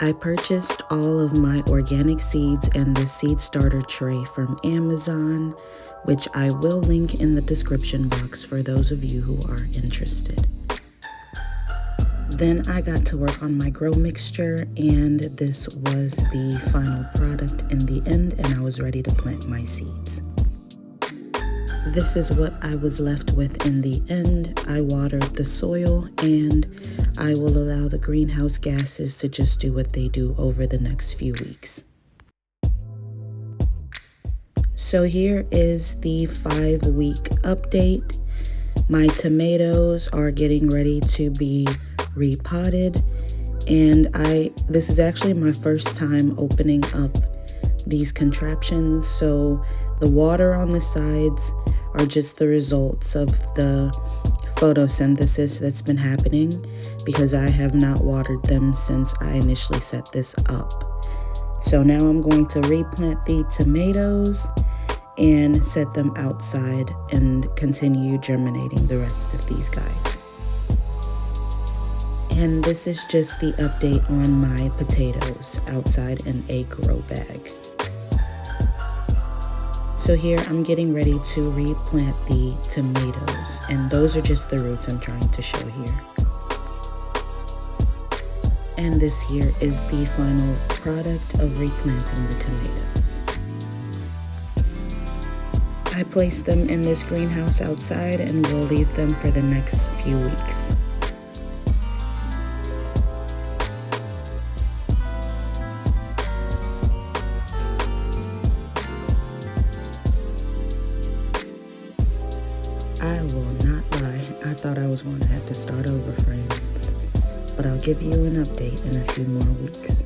I purchased all of my organic seeds and the seed starter tray from Amazon, which I will link in the description box for those of you who are interested. Then I got to work on my grow mixture, and this was the final product in the end, and I was ready to plant my seeds. This is what I was left with in the end. I watered the soil, and I will allow the greenhouse gases to just do what they do over the next few weeks. So here is the 5-week update. My tomatoes are getting ready to be repotted, and this is actually my first time opening up these contraptions, so the water on the sides are just the results of the photosynthesis that's been happening, because I have not watered them since I initially set this up. So now I'm going to replant the tomatoes and set them outside and continue germinating the rest of these guys. And this is just the update on my potatoes outside in a grow bag. So here I'm getting ready to replant the tomatoes, and those are just the roots I'm trying to show here. And this here is the final product of replanting the tomatoes. I placed them in this greenhouse outside and will leave them for the next few weeks. I will not lie, I thought I was going to have to start over, friends, but I'll give you an update in a few more weeks.